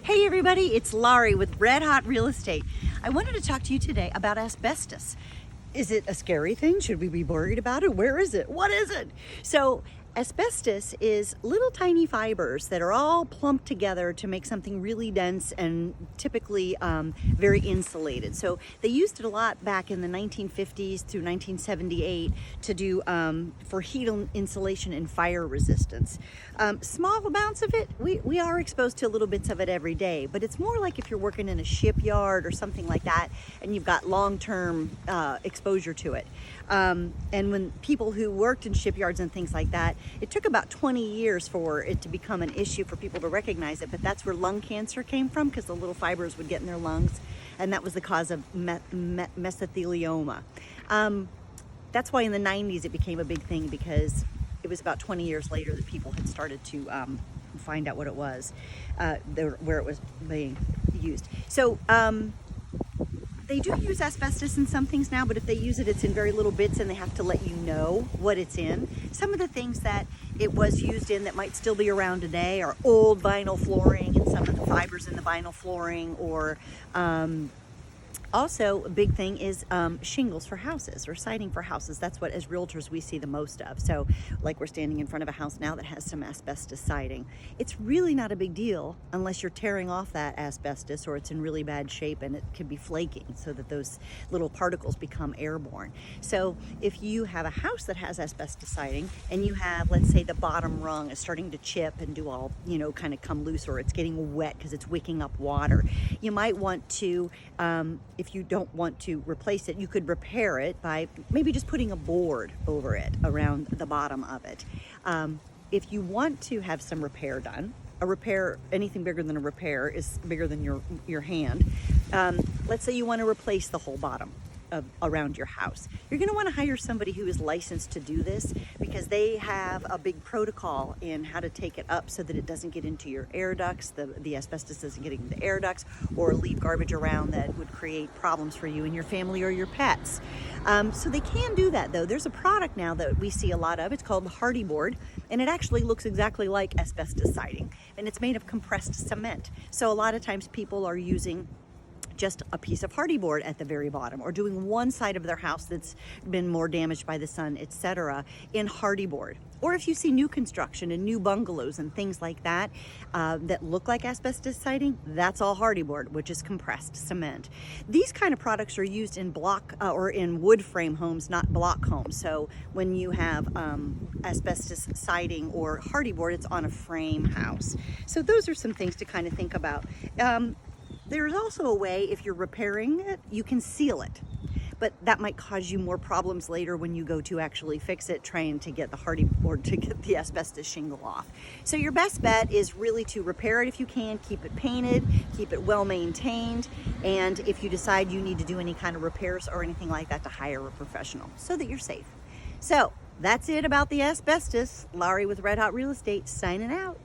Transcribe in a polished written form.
Hey everybody, it's Laurie with Red Hot Real Estate. I wanted to talk to you today about asbestos. Is it a scary thing? Should we be worried about it? Where is it? What is it? So asbestos is little tiny fibers that are all plumped together to make something really dense and typically very insulated. So they used it a lot back in the 1950s through 1978 to do for heat insulation and fire resistance. Small amounts of it, we are exposed to little bits of it every day, but it's more like if you're working in a shipyard or something like that and you've got long-term exposure to it. And when people who worked in shipyards and things like that, it took about 20 years for it to become an issue for people to recognize it, but that's where lung cancer came from, because the little fibers would get in their lungs, and that was the cause of mesothelioma. That's why in the 90s it became a big thing, because it was about 20 years later that people had started to find out what it was, where it was being used. So they do use asbestos in some things now, but if they use it, it's in very little bits and they have to let you know what it's in. Some of the things that it was used in that might still be around today are old vinyl flooring and some of the fibers in the vinyl flooring, or also a big thing is shingles for houses or siding for houses. That's what, as realtors, we see the most of. So like we're standing in front of a house now that has some asbestos siding. It's really not a big deal unless you're tearing off that asbestos or it's in really bad shape and it can be flaking so that those little particles become airborne. So if you have a house that has asbestos siding and you have, let's say, the bottom rung is starting to chip and do all, kind of come loose, or it's getting wet because it's wicking up water, you might want to, if you don't want to replace it, you could repair it by maybe just putting a board over it around the bottom of it. If you want to have some repair done, a repair, anything bigger than a repair is bigger than your hand. Let's say you want to replace the whole bottom around your house. You're going to want to hire somebody who is licensed to do this, because they have a big protocol in how to take it up so that it doesn't get into your air ducts, the asbestos doesn't get into the air ducts, or leave garbage around that would create problems for you and your family or your pets. So they can do that, though. There's a product now that we see a lot of. It's called Hardy Board, and it actually looks exactly like asbestos siding, and it's made of compressed cement. So a lot of times people are using just a piece of hardy board at the very bottom, or doing one side of their house that's been more damaged by the sun, etc., in hardy board. Or if you see new construction and new bungalows and things like that that look like asbestos siding, that's all hardy board, which is compressed cement. These kind of products are used in block or in wood frame homes, not block homes. So when you have asbestos siding or hardy board, it's on a frame house. So those are some things to kind of think about. There's also a way, if you're repairing it, you can seal it, but that might cause you more problems later when you go to actually fix it, trying to get the hardy board to get the asbestos shingle off. So your best bet is really to repair it if you can, keep it painted, keep it well maintained, and if you decide you need to do any kind of repairs or anything like that, to hire a professional so that you're safe. So that's it about the asbestos. Laurie with Red Hot Real Estate signing out.